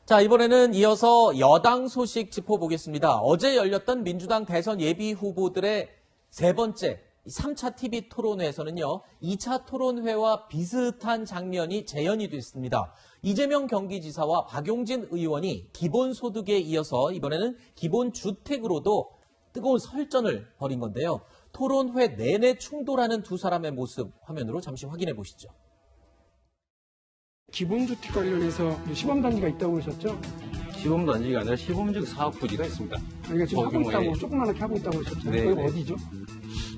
자, 이번에는 이어서 여당 소식 짚어보겠습니다. 어제 열렸던 민주당 대선 예비 후보들의 세 번째 3차 TV 토론회에서는요, 2차 토론회와 비슷한 장면이 재현이 됐습니다. 이재명 경기지사와 박용진 의원이 기본소득에 이어서 이번에는 기본주택으로도 뜨거운 설전을 벌인 건데요. 토론회 내내 충돌하는 두 사람의 모습 화면으로 잠시 확인해 보시죠. 기본주택 관련해서 시범단지가 있다고 그러셨죠? 시범단지가 아니라 시범적 사업 부지가 있습니다. 그러니까 지금 하고 있다고, 조그맣게 하고 있다고 그러셨죠? 네, 거기 네. 어디죠?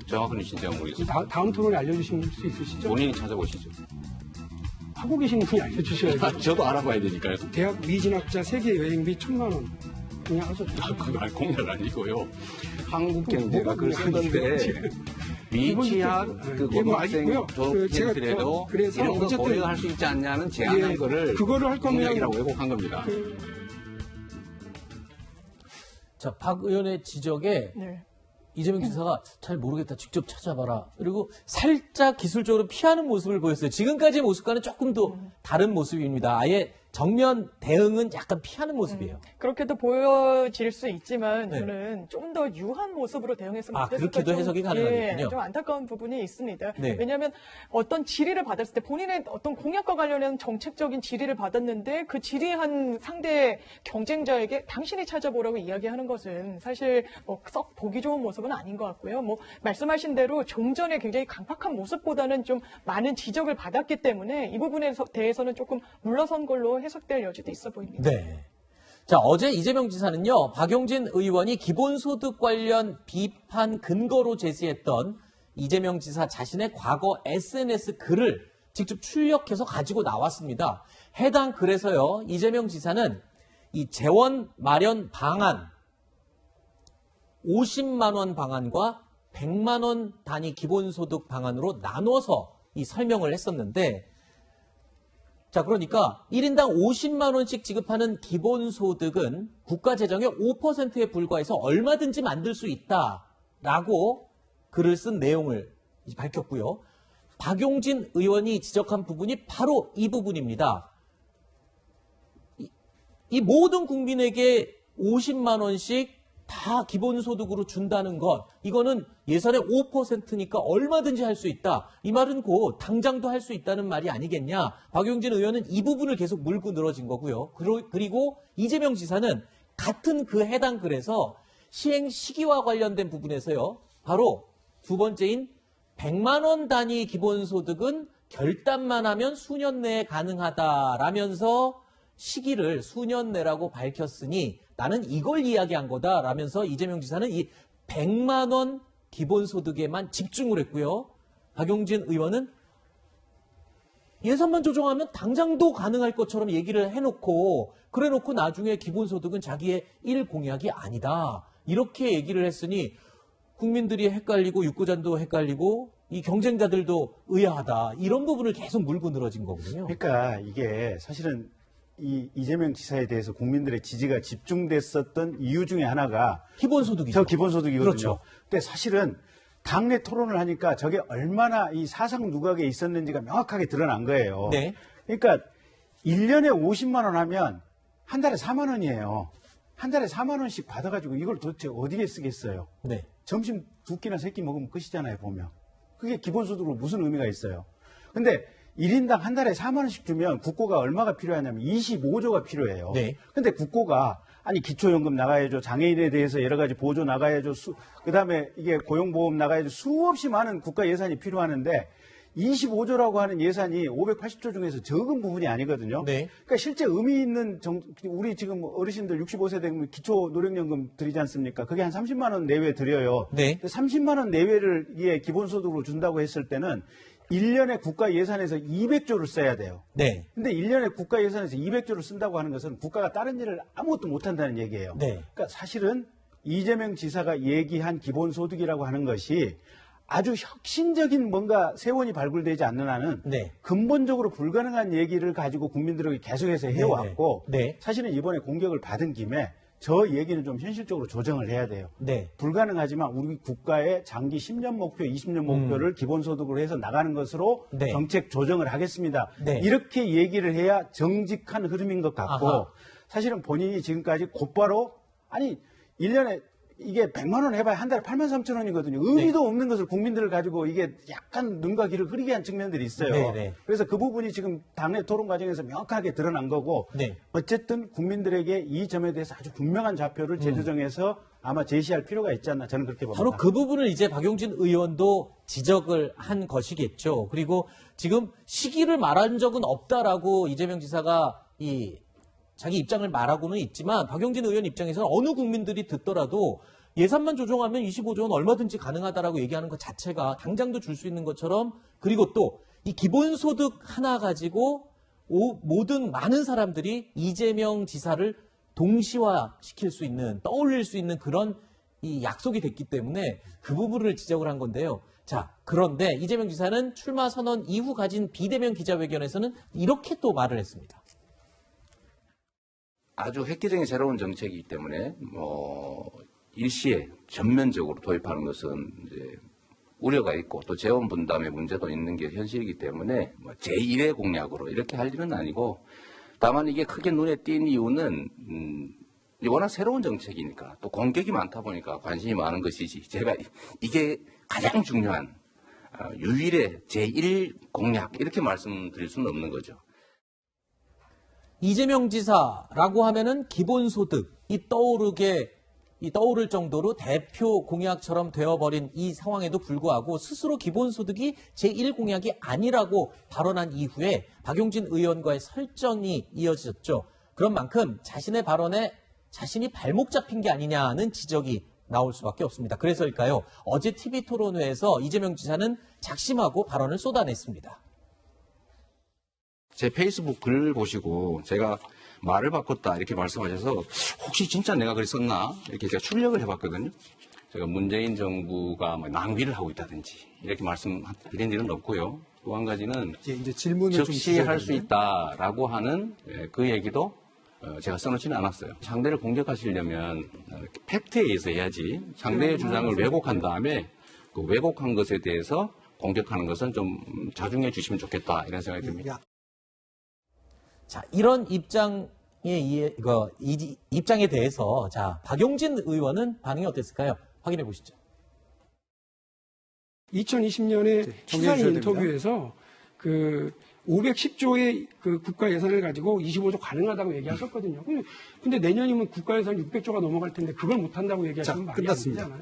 정확히는 진짜 모르겠습니다. 다음 토론에 알려주실 수 있으시죠? 본인이 찾아보시죠. 하고 계시는 분이 알려주셔야죠. 저도 알아봐야 되니까요. 대학 미진학자 세계 여행비 1,000만 원 공약하셨죠? 그건 공약 아니고요. 한국경제가 그걸 뭐가 쓰던데 미취학 그 고등학생 졸업생들에도 그래서 이런 거 어쨌든 고려할 수 있지 않냐는 제안한 예, 거를 그거를 할 거면 공약이라고 왜곡한 겁니다. 자, 박 의원의 지적에 네. 이재명 지사가 잘 모르겠다, 직접 찾아봐라. 그리고 살짝 기술적으로 피하는 모습을 보였어요. 지금까지의 모습과는 조금 더 다른 모습입니다. 아예 정면 대응은 약간 피하는 모습이에요. 그렇게도 보여질 수 있지만 네. 저는 좀 더 유한 모습으로 대응했으면 좋겠어요. 그렇게도 해석이 가능하군요. 좀 안타까운 부분이 있습니다. 네. 왜냐하면 어떤 질의를 받았을 때 본인의 어떤 공약과 관련한 정책적인 질의를 받았는데 그 질의한 상대 경쟁자에게 당신이 찾아보라고 이야기하는 것은 사실 썩 보기 좋은 모습은 아닌 것 같고요. 말씀하신 대로 좀 전에 굉장히 강팍한 모습보다는 좀 많은 지적을 받았기 때문에 이 부분에 대해서는 조금 물러선 걸로 해석될 여지도 있어 보입니다. 네. 자, 어제 이재명 지사는요, 박용진 의원이 기본소득 관련 비판 근거로 제시했던 이재명 지사 자신의 과거 SNS 글을 직접 출력해서 가지고 나왔습니다. 해당 글에서요, 이재명 지사는 이 재원 마련 방안, 50만 원 방안과 100만 원 단위 기본소득 방안으로 나눠서 이 설명을 했었는데, 자, 그러니까 1인당 50만 원씩 지급하는 기본소득은 국가재정의 5%에 불과해서 얼마든지 만들 수 있다라고 글을 쓴 내용을 밝혔고요. 박용진 의원이 지적한 부분이 바로 이 부분입니다. 이 모든 국민에게 50만 원씩 다 기본소득으로 준다는 것, 이거는 예산의 5%니까 얼마든지 할 수 있다. 이 말은 곧 당장도 할 수 있다는 말이 아니겠냐. 박용진 의원은 이 부분을 계속 물고 늘어진 거고요. 그리고 이재명 지사는 같은 그 해당 글에서 시행 시기와 관련된 부분에서요, 바로 두 번째인 100만 원 단위 기본소득은 결단만 하면 수년 내에 가능하다라면서 시기를 수년 내라고 밝혔으니 나는 이걸 이야기한 거다라면서 이재명 지사는 이 100만 원 기본소득에만 집중을 했고요. 박용진 의원은 예산만 조정하면 당장도 가능할 것처럼 얘기를 해놓고 그래놓고 나중에 기본소득은 자기의 일 공약이 아니다. 이렇게 얘기를 했으니 국민들이 헷갈리고 육구잔도 헷갈리고 이 경쟁자들도 의아하다. 이런 부분을 계속 물고 늘어진 거거든요. 그러니까 이게 사실은 이재명 지사에 대해서 국민들의 지지가 집중됐었던 이유 중에 하나가 기본소득이죠. 저 기본소득이거든요. 그렇죠. 근데 사실은 당내 토론을 하니까 저게 얼마나 이 사상 누각에 있었는지가 명확하게 드러난 거예요. 네. 그러니까 1년에 50만 원 하면 한 달에 4만 원이에요. 한 달에 4만 원씩 받아가지고 이걸 도대체 어디에 쓰겠어요? 네. 점심 두 끼나 세 끼 먹으면 끝이잖아요, 보면. 그게 기본소득으로 무슨 의미가 있어요? 근데 1인당 한 달에 4만 원씩 주면 국고가 얼마가 필요하냐면 25조가 필요해요. 네. 근데 국고가 아니 기초연금 나가야죠. 장애인에 대해서 여러 가지 보조 나가야죠. 그다음에 이게 고용보험 나가야죠. 수없이 많은 국가 예산이 필요하는데 25조라고 하는 예산이 580조 중에서 적은 부분이 아니거든요. 네. 그러니까 실제 의미 있는 우리 지금 어르신들 65세 되면 기초 노령연금 드리지 않습니까? 그게 한 30만 원 내외 드려요. 네. 30만 원 내외를 이게 기본소득으로 준다고 했을 때는 1년에 국가 예산에서 200조를 써야 돼요. 네. 근데 1년에 국가 예산에서 200조를 쓴다고 하는 것은 국가가 다른 일을 아무것도 못한다는 얘기예요. 네. 그러니까 사실은 이재명 지사가 얘기한 기본소득이라고 하는 것이 아주 혁신적인 뭔가 세원이 발굴되지 않는 한은 네. 근본적으로 불가능한 얘기를 가지고 국민들에게 계속해서 해왔고 네. 사실은 이번에 공격을 받은 김에 저 얘기는 좀 현실적으로 조정을 해야 돼요. 네. 불가능하지만 우리 국가의 장기 10년 목표, 20년 목표를 기본소득으로 해서 나가는 것으로 네. 정책 조정을 하겠습니다. 네. 이렇게 얘기를 해야 정직한 흐름인 것 같고 아하. 사실은 본인이 지금까지 곧바로 아니 1년에 이게 100만 원 해봐야 한 달에 8만 3천 원이거든요. 의미도 없는 것을 국민들을 가지고 이게 약간 눈과 귀를 흐리게 한 측면들이 있어요. 네네. 그래서 그 부분이 지금 당내 토론 과정에서 명확하게 드러난 거고 네. 어쨌든 국민들에게 이 점에 대해서 아주 분명한 좌표를 재조정해서 아마 제시할 필요가 있지 않나 저는 그렇게 봅니다. 바로 그 부분을 이제 박용진 의원도 지적을 한 것이겠죠. 그리고 지금 시기를 말한 적은 없다라고 이재명 지사가 자기 입장을 말하고는 있지만 박용진 의원 입장에서는 어느 국민들이 듣더라도 예산만 조정하면 25조 원 얼마든지 가능하다라고 얘기하는 것 자체가 당장도 줄 수 있는 것처럼 그리고 또 이 기본소득 하나 가지고 모든 많은 사람들이 이재명 지사를 동시화시킬 수 있는 떠올릴 수 있는 그런 이 약속이 됐기 때문에 그 부분을 지적을 한 건데요. 자, 그런데 이재명 지사는 출마 선언 이후 가진 비대면 기자회견에서는 이렇게 또 말을 했습니다. 아주 획기적인 새로운 정책이기 때문에 일시에 전면적으로 도입하는 것은 이제 우려가 있고 또 재원 분담의 문제도 있는 게 현실이기 때문에 제1의 공약으로 이렇게 할 일은 아니고 다만 이게 크게 눈에 띈 이유는 워낙 새로운 정책이니까 또 공격이 많다 보니까 관심이 많은 것이지 제가 이게 가장 중요한 유일의 제1 공약 이렇게 말씀드릴 수는 없는 거죠. 이재명 지사라고 하면은 기본소득이 떠오를 정도로 대표 공약처럼 되어버린 이 상황에도 불구하고 스스로 기본소득이 제1공약이 아니라고 발언한 이후에 박용진 의원과의 설전이 이어졌죠. 그런 만큼 자신의 발언에 자신이 발목 잡힌 게 아니냐는 지적이 나올 수밖에 없습니다. 그래서일까요? 어제 TV토론회에서 이재명 지사는 작심하고 발언을 쏟아냈습니다. 제 페이스북 글 보시고 제가 말을 바꿨다 이렇게 말씀하셔서 혹시 진짜 내가 그랬었나 이렇게 제가 출력을 해봤거든요. 제가 문재인 정부가 낭비를 하고 있다든지 이렇게 말씀드린 일은 없고요. 또 한 가지는 이제 질문을 즉시 할 수 있다라고 하는 그 얘기도 제가 써놓지는 않았어요. 상대를 공격하시려면 팩트에 의해서 해야지 상대의 주장을 왜곡한 다음에 그 왜곡한 것에 대해서 공격하는 것은 좀 자중해 주시면 좋겠다 이런 생각이 듭니다. 자, 이런 입장에 대해서 자, 박용진 의원은 반응이 어땠을까요? 확인해 보시죠. 2020년에 시사 인터뷰에서 그 510조의 그 국가 예산을 가지고 25조 가능하다고 얘기하셨거든요. 근데 내년이면 국가 예산 600조가 넘어갈 텐데 그걸 못 한다고 얘기하시면 말이 안 되잖아요.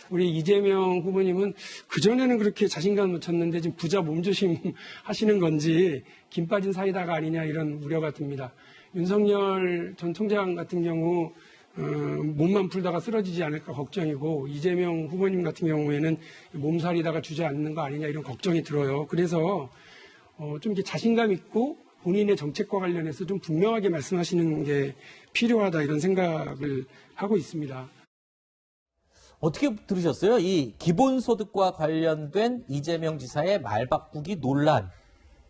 우리 이재명 후보님은 그전에는 그렇게 자신감 놓쳤는데 지금 부자 몸조심 하시는 건지 김 빠진 사이다가 아니냐 이런 우려가 듭니다. 윤석열 전 총장 같은 경우 몸만 풀다가 쓰러지지 않을까 걱정이고 이재명 후보님 같은 경우에는 몸살이다가 주저앉는 거 아니냐 이런 걱정이 들어요. 그래서 좀 이렇게 자신감 있고 본인의 정책과 관련해서 좀 분명하게 말씀하시는 게 필요하다 이런 생각을 하고 있습니다. 어떻게 들으셨어요? 이 기본소득과 관련된 이재명 지사의 말 바꾸기 논란.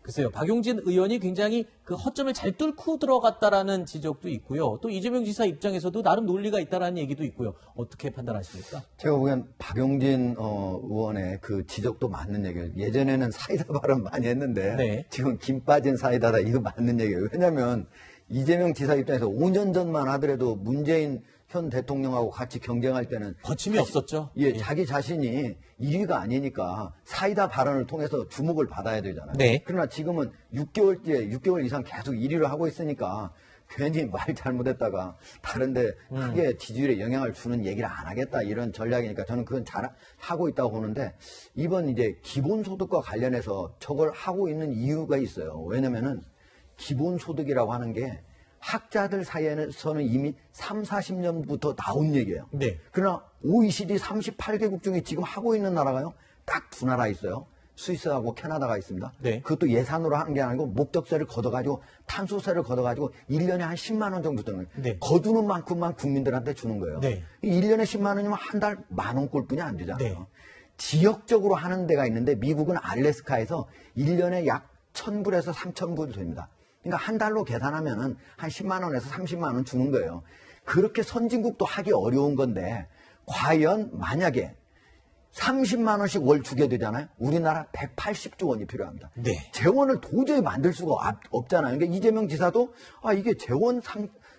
글쎄요, 박용진 의원이 굉장히 그 허점을 잘 뚫고 들어갔다라는 지적도 있고요. 또 이재명 지사 입장에서도 나름 논리가 있다라는 얘기도 있고요. 어떻게 판단하십니까? 제가 보기엔 박용진 의원의 그 지적도 맞는 얘기예요. 예전에는 사이다 발언 많이 했는데 네. 지금 김 빠진 사이다다 이거 맞는 얘기예요. 왜냐하면 이재명 지사 입장에서 5년 전만 하더라도 문재인 현 대통령하고 같이 경쟁할 때는 거침이 없었죠. 예, 자기 자신이 1위가 아니니까 사이다 발언을 통해서 주목을 받아야 되잖아요. 네. 그러나 지금은 6개월 이상 계속 1위를 하고 있으니까 괜히 말 잘못했다가 다른데 크게 지지율에 영향을 주는 얘기를 안 하겠다 이런 전략이니까 저는 그건 잘 하고 있다고 보는데 이번 이제 기본소득과 관련해서 저걸 하고 있는 이유가 있어요. 왜냐면은 기본소득이라고 하는 게 학자들 사이에서는 이미 3, 40년부터 나온 얘기예요. 네. 그러나 OECD 38개국 중에 지금 하고 있는 나라가요. 딱 두 나라 있어요. 스위스하고 캐나다가 있습니다. 네. 그것도 예산으로 하는 게 아니고 목적세를 걷어가지고 탄소세를 걷어가지고 1년에 한 10만 원 정도 드는 거예요. 네. 거두는 만큼만 국민들한테 주는 거예요. 네. 1년에 10만 원이면 한 달 10,000원꼴뿐이 안 되잖아요. 네. 지역적으로 하는 데가 있는데 미국은 알래스카에서 1년에 약 1,000불에서 3,000불 됩니다. 그러니까 한 달로 계산하면은 한 10만 원에서 30만 원 주는 거예요. 그렇게 선진국도 하기 어려운 건데 과연 만약에 30만 원씩 월 주게 되잖아요. 우리나라 180조 원이 필요합니다. 네. 재원을 도저히 만들 수가 없잖아요. 그러니까 이재명 지사도 이게 재원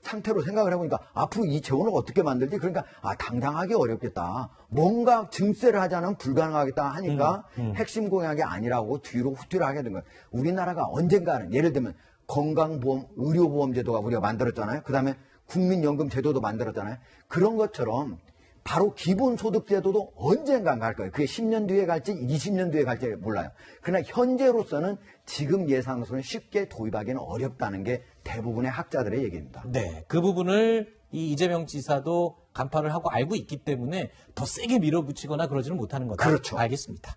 상태로 생각을 해보니까 앞으로 이 재원을 어떻게 만들지? 그러니까 당장하기 어렵겠다. 뭔가 증세를 하자는 불가능하겠다 하니까 핵심 공약이 아니라고 뒤로 후퇴를 하게 된 거예요. 우리나라가 언젠가는 예를 들면 건강보험, 의료보험 제도가 우리가 만들었잖아요. 그다음에 국민연금 제도도 만들었잖아요. 그런 것처럼 바로 기본소득제도도 언젠간 갈 거예요. 그게 10년 뒤에 갈지 20년 뒤에 갈지 몰라요. 그러나 현재로서는 지금 예상으로서는 쉽게 도입하기는 어렵다는 게 대부분의 학자들의 얘기입니다. 네, 그 부분을 이 이재명 지사도 간파를 하고 알고 있기 때문에 더 세게 밀어붙이거나 그러지는 못하는 거다. 그렇죠. 알겠습니다.